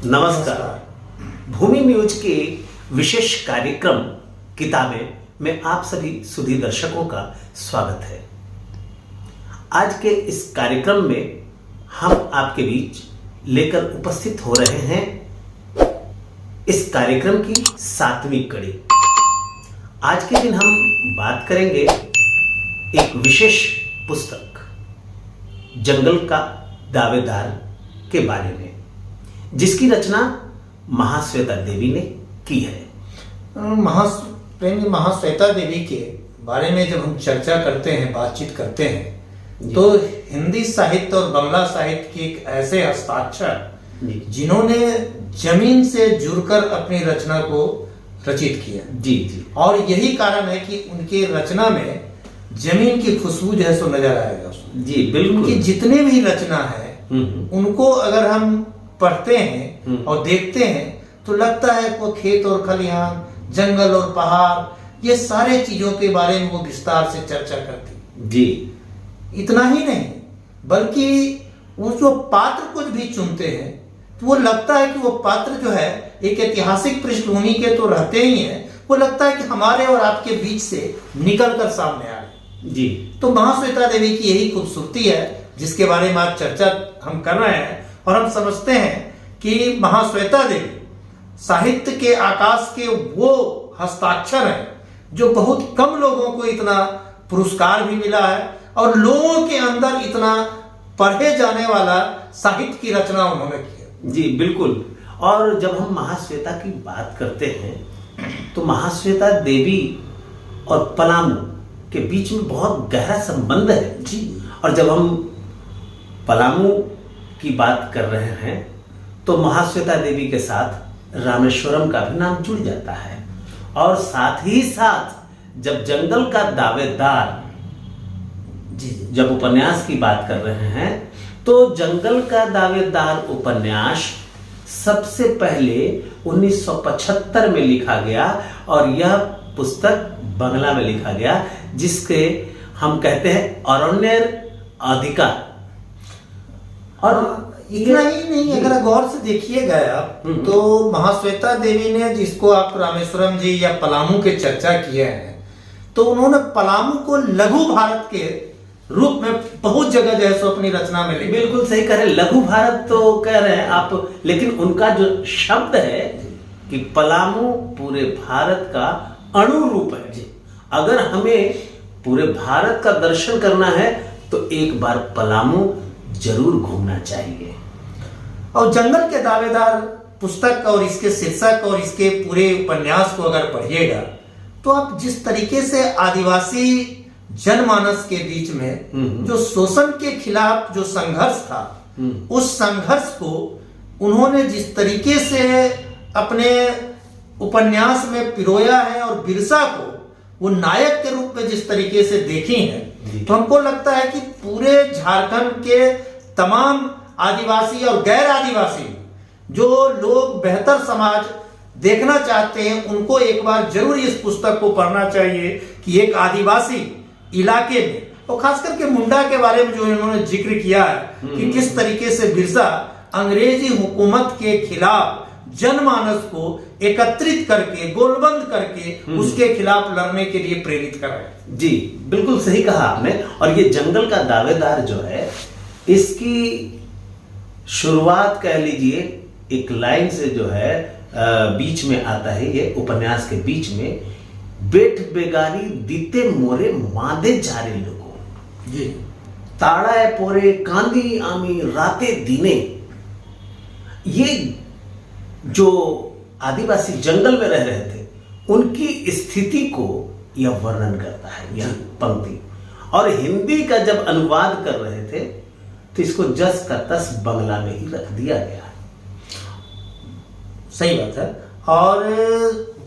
नमस्कार। भूमि न्यूज के विशेष कार्यक्रम किताबें में आप सभी सुधी दर्शकों का स्वागत है। आज के इस कार्यक्रम में हम आपके बीच लेकर उपस्थित हो रहे हैं इस कार्यक्रम की 7वीं कड़ी। आज के दिन हम बात करेंगे एक विशेष पुस्तक जंगल का दावेदार के बारे में, जिसकी रचना महाश्वेता देवी ने की है। महाश्वेता देवी के बारे में जब हम चर्चा करते हैं, बातचीत करते हैं, तो हिंदी साहित्य और बांग्ला साहित्य के एक ऐसे हस्ताक्षर जिन्होंने जमीन से जुड़कर अपनी रचना को रचित किया। जी। और यही कारण है कि उनके रचना में जमीन की खुशबू जो है सो नजर आएगा। जी बिल्कुल। उनकी जितने भी रचना है उनको अगर हम पढ़ते हैं और देखते हैं तो लगता है वो खेत और खलिहान, जंगल और पहाड़, ये सारे चीजों के बारे में वो विस्तार से चर्चा करती। जी। इतना ही नहीं बल्कि वो जो पात्र कुछ भी चुनते हैं तो वो लगता है कि वो पात्र जो है एक ऐतिहासिक पृष्ठभूमि के तो रहते ही हैं, वो लगता है कि हमारे और आपके बीच से निकल कर सामने आ रहे। जी। तो महाश्वेता देवी की यही खूबसूरती है जिसके बारे में आज चर्चा हम कर रहे हैं। और हम समझते हैं कि महाश्वेता देवी साहित्य के आकाश के वो हस्ताक्षर हैं जो बहुत कम लोगों को इतना पुरस्कार भी मिला है और लोगों के अंदर इतना पढ़े जाने वाला साहित्य की रचना उन्होंने की है। जी बिल्कुल। और जब हम महाश्वेता की बात करते हैं तो महाश्वेता देवी और पलामू के बीच में बहुत गहरा संबंध है। जी। और जब हम पलामू की बात कर रहे हैं तो महाश्वेता देवी के साथ रामेश्वरम का भी नाम जुड़ जाता है। और साथ ही साथ जब जंगल का दावेदार जब उपन्यास की बात कर रहे हैं तो जंगल का दावेदार उपन्यास सबसे पहले 1975 में लिखा गया और यह पुस्तक बांग्ला में लिखा गया, जिसके हम कहते हैं अरण्यर अधिकार। और इतना ही नहीं, अगर गौर से देखिएगा आप तो महाश्वेता देवी ने, जिसको आप रामेश्वरम जी या पलामू के चर्चा किए हैं, तो उन्होंने पलामू को लघु भारत के रूप में बहुत जगह जो है सो अपनी रचना में लिखा। बिल्कुल सही कह रहे हैं, लघु भारत तो कह रहे हैं आप, लेकिन उनका जो शब्द है कि पलामू पूरे भारत का अणु रूप है। अगर हमें पूरे भारत का दर्शन करना है तो एक बार पलामू जरूर घूमना चाहिए। और जंगल के दावेदार पुस्तक और इसके शीर्षक और इसके पूरे उपन्यास को अगर पढ़िएगा तो आप जिस तरीके से आदिवासी जनमानस के बीच में जो शोषण के खिलाफ जो संघर्ष था, उस संघर्ष को उन्होंने जिस तरीके से अपने उपन्यास में पिरोया है और बिरसा को वो नायक के रूप में जिस तरीके से देखी है, तो हमको लगता है कि पूरे झारखंड के तमाम आदिवासी और गैर आदिवासी जो लोग बेहतर समाज देखना चाहते हैं उनको एक बार जरूर इस पुस्तक को पढ़ना चाहिए कि एक आदिवासी इलाके में, और खास करके मुंडा के बारे में जो इन्होंने जिक्र किया है कि किस तरीके से बिरसा अंग्रेजी हुकूमत के खिलाफ जनमानस को एकत्रित करके, गोलबंद करके उसके खिलाफ लड़ने के लिए प्रेरित कराया। जी बिल्कुल सही कहा आपने। और ये जंगल का दावेदार जो है, इसकी शुरुआत कह लीजिए एक लाइन से जो है बीच में आता है, ये उपन्यास के बीच में, बेट बेगारी दीते मोरे मादे जारे लोगों जी ताड़ा पोरे कांदी आमी राते दिने। ये जो आदिवासी जंगल में रह रहे थे उनकी स्थिति को यह वर्णन करता है यह पंक्ति। और हिंदी का जब अनुवाद कर रहे थे तो इसको जस का तस बांग्ला में ही रख दिया गया। सही बात है। और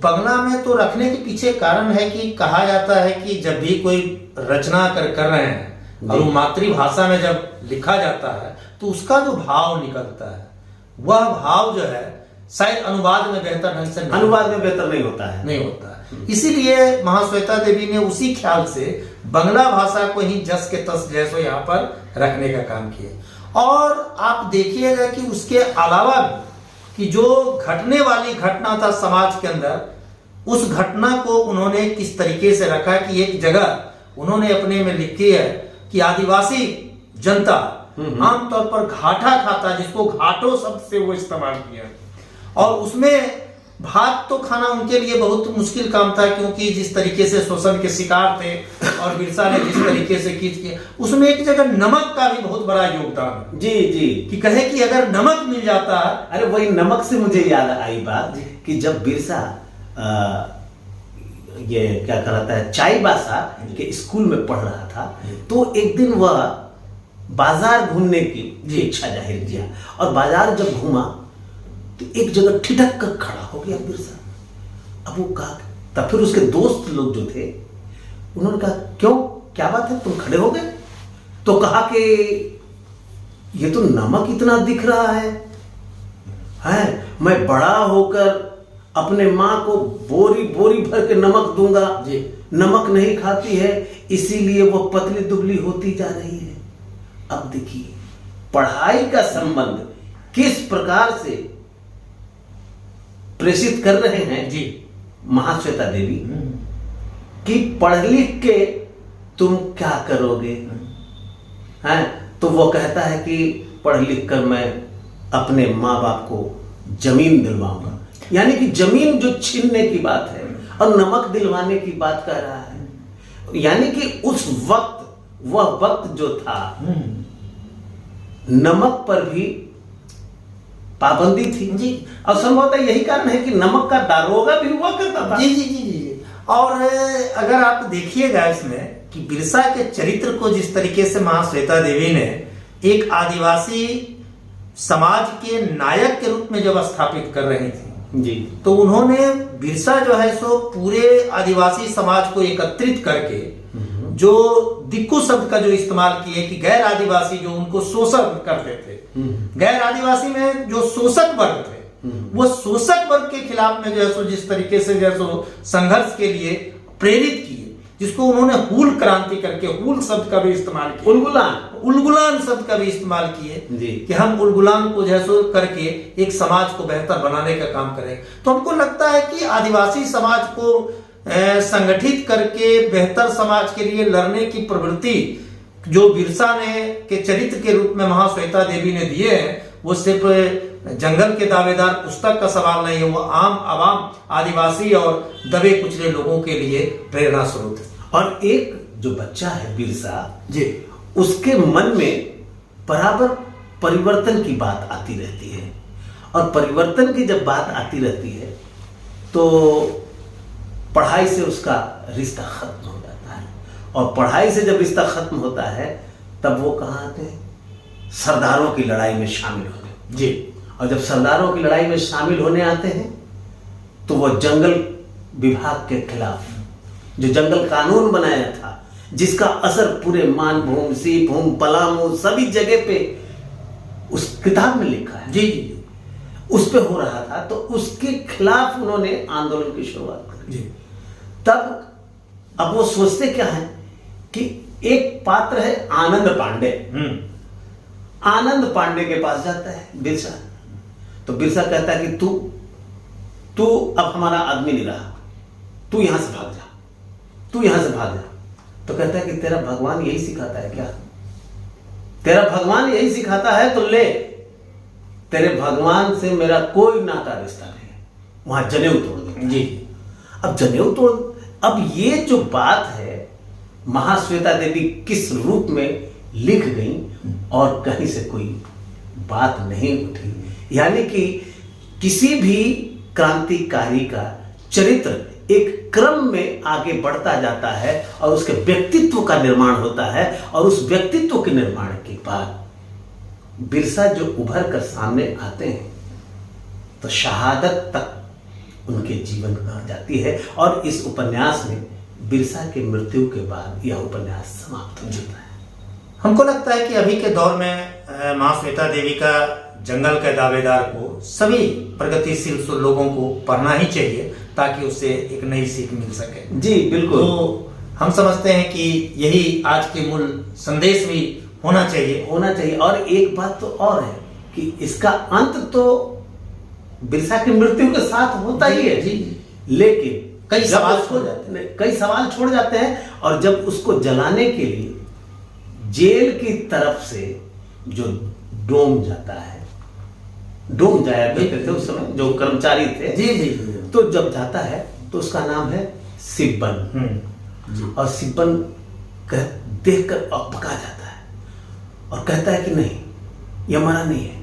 बांग्ला में तो रखने के पीछे कारण है कि कहा जाता है कि जब भी कोई रचना कर रहे हैं और मातृभाषा में जब लिखा जाता है तो उसका जो भाव निकलता है वह भाव जो है शायद अनुवाद में बेहतर ढंग से नहीं होता है। इसीलिए महाश्वेता देवी ने उसी ख्याल से बांग्ला भाषा को ही जस के तस जैसो यहाँ पर रखने का काम किया। और आप देखिएगा कि उसके अलावा भी कि जो घटने वाली घटना था समाज के अंदर, उस घटना को उन्होंने किस तरीके से रखा कि एक जगह उन्होंने अपने में लिखी है कि आदिवासी जनता आमतौर पर घाटा खाता, जिसको घाटो शब्द से वो इस्तेमाल किया, और उसमें भात तो खाना उनके लिए बहुत मुश्किल काम था, क्योंकि जिस तरीके से शोषण के शिकार थे और बिरसा ने जिस तरीके से कीच किया, उसमें एक जगह नमक का भी बहुत बड़ा योगदान है। जी जी, कि कहे कि अगर नमक मिल जाता। अरे वही नमक से मुझे याद आई बात कि जब बिरसा ये क्या कहलाता है चाईबासा के स्कूल में पढ़ रहा था, तो एक दिन वह बाजार घूमने की इच्छा जाहिर किया, और बाजार जब घूमा तो एक जगह ठिठक कर खड़ा हो गया बिरसा। अब वो कहा, तब फिर उसके दोस्त लोग जो थे उन्होंने कहा, क्यों, क्या बात है, तुम खड़े हो गए? तो कहा कि ये तो नमक इतना दिख रहा है, मैं बड़ा होकर अपने माँ को बोरी बोरी भर के नमक दूंगा, नमक नहीं खाती है, इसीलिए वो पतली दुबली होती जा रही है। अब देखिए पढ़ाई का संबंध किस प्रकार से प्रेषित कर रहे हैं जी महाश्वेता देवी कि पढ़ लिख के तुम क्या करोगे, हैं? तो वो कहता है कि पढ़ लिख कर मैं अपने माँ बाप को जमीन दिलवाऊंगा, यानी कि जमीन जो छीनने की बात है और नमक दिलवाने की बात कर रहा है। यानी कि उस वक्त वह वक्त जो था नमक पर भी पाबंदी थी जी, और संभवतः यही कारण है कि नमक का दारोगा भी हुआ करता था। जी जी जी जी। और अगर आप देखिएगा इसमें कि बिरसा के चरित्र को जिस तरीके से महाश्वेता देवी ने एक आदिवासी समाज के नायक के रूप में जब स्थापित कर रही थी जी, तो उन्होंने बिरसा जो है सो पूरे आदिवासी समाज को एकत्रित करके जो दिक्कू शब्द का जो इस्तेमाल किए कि गैर आदिवासी जो उनको शोषण करते थे, गैर आदिवासी में जो शोषक वर्ग थे, वो शोषक वर्ग के खिलाफ में जो है सो जिस तरीके से जो है सो संघर्ष के लिए प्रेरित किए, जिसको उन्होंने हूल क्रांति करके हूल शब्द का भी इस्तेमाल किया, उलगुलान शब्द का भी इस्तेमाल किए कि हम उलगुलान को जो है सो करके एक समाज को बेहतर बनाने का काम करें। तो हमको लगता है कि आदिवासी समाज को संगठित करके बेहतर समाज के लिए लड़ने की प्रवृत्ति जो बिरसा ने के चरित्र के रूप में महाश्वेता देवी ने दिए हैं, वो सिर्फ जंगल के दावेदार पुस्तक का सवाल नहीं है, वो आम आवाम आदिवासी और दबे कुचले लोगों के लिए प्रेरणा स्रोत है। और एक जो बच्चा है बिरसा जी, उसके मन में बराबर परिवर्तन की बात आती रहती है, और परिवर्तन की जब बात आती रहती है तो पढ़ाई से उसका रिश्ता खत्म हो जाता है, और पढ़ाई से जब रिश्ता खत्म होता है तब वो कहाँ आते हैं, सरदारों की लड़ाई में शामिल होने जी। और जब सरदारों की लड़ाई में शामिल होने आते हैं तो वो जंगल विभाग के खिलाफ जो जंगल कानून बनाया था, जिसका असर पूरे मानभूम, सीभूम, पलामू सभी जगह पे उस किताब में लिखा है जी, उस पे हो रहा था, तो उसके खिलाफ उन्होंने आंदोलन की शुरुआत करी जी। तब अब वो सोचते क्या है कि एक पात्र है आनंद पांडे, आनंद पांडे के पास जाता है बिरसा, तो बिरसा कहता है कि तू अब हमारा आदमी नहीं रहा, तू यहां से भाग जा, तू यहां से भाग जा। तो कहता है कि तेरा भगवान यही सिखाता है क्या, तेरा भगवान यही सिखाता है तो ले, तेरे भगवान से मेरा कोई नाता रिश्ता नहीं है, वहां जनेऊ तोड़ देता जी। अब जनेऊ तोड़, अब ये जो बात है महाश्वेता देवी किस रूप में लिख गई और कहीं से कोई बात नहीं उठी, यानी कि किसी भी क्रांतिकारी का चरित्र एक क्रम में आगे बढ़ता जाता है और उसके व्यक्तित्व का निर्माण होता है, और उस व्यक्तित्व के निर्माण के बाद बिरसा जो उभर कर सामने आते हैं तो शहादत तक उनके जीवन में आ जाती है, और इस उपन्यास में बिरसा के मृत्यु के बाद यह उपन्यास समाप्त हो जाता है। हमको लगता है कि अभी के दौर में महाश्वेता देवी का जंगल के दावेदार को सभी प्रगतिशील लोगों को पढ़ना ही चाहिए ताकि उससे एक नई सीख मिल सके जी बिल्कुल। तो हम समझते हैं कि यही आज के मूल संदेश भी होना चाहिए। और एक बात तो और है कि इसका अंत तो बिरसा की मृत्यु के साथ होता ही है, लेकिन कई जब सवाल उसको छोड़ जाते हैं। कई सवाल छोड़ जाते हैं, और जब उसको जलाने के लिए जेल की तरफ से जो डोम जाता है, डोम जाया करते थे उस समय जो कर्मचारी थे, जी जी जी। तो जब जाता है तो उसका नाम है सिब्बन, और सिब्बन देखकर अकबका जाता है और कहता है कि नहीं, यह मरा नहीं है,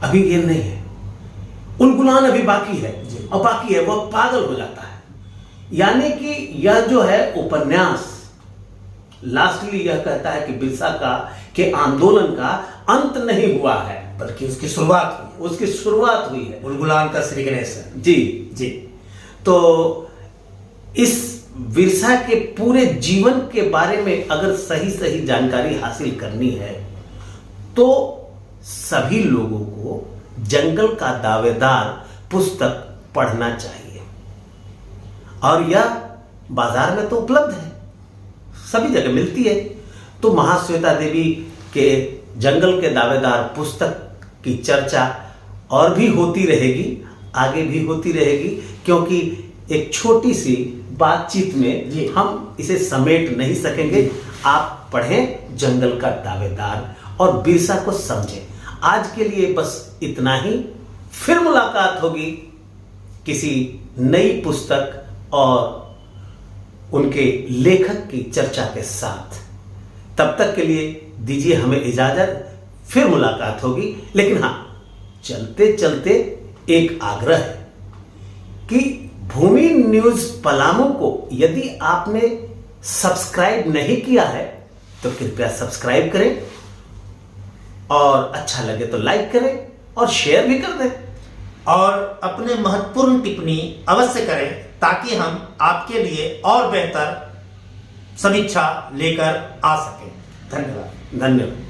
अभी ये नहीं है, उलगुलान अभी बाकी है, और बाकी है, वह पागल हो जाता है। यानी कि यह जो है उपन्यास लास्टली यह कहता है कि बिरसा का के आंदोलन का अंत नहीं हुआ है, बल्कि उसकी शुरुआत हुई, उसकी शुरुआत हुई है। उलगुलान का श्री गणेश है। जी जी। तो इस बिरसा के पूरे जीवन के बारे में अगर सही सही जानकारी हासिल करनी है तो सभी लोगों को जंगल का दावेदार पुस्तक पढ़ना चाहिए, और यह बाजार में तो उपलब्ध है, सभी जगह मिलती है। तो महाश्वेता देवी के जंगल के दावेदार पुस्तक की चर्चा और भी होती रहेगी, आगे भी होती रहेगी, क्योंकि एक छोटी सी बातचीत में हम इसे समेट नहीं सकेंगे। आप पढ़ें जंगल का दावेदार और बिरसा को समझें। आज के लिए बस इतना ही, फिर मुलाकात होगी किसी नई पुस्तक और उनके लेखक की चर्चा के साथ। तब तक के लिए दीजिए हमें इजाजत, फिर मुलाकात होगी। लेकिन हाँ, चलते चलते एक आग्रह है कि भूमि न्यूज पलामू को यदि आपने सब्सक्राइब नहीं किया है तो कृपया सब्सक्राइब करें, और अच्छा लगे तो लाइक करें और शेयर भी कर दें, और अपने महत्वपूर्ण टिप्पणी अवश्य करें, ताकि हम आपके लिए और बेहतर समीक्षा लेकर आ सकें। धन्यवाद। धन्यवाद।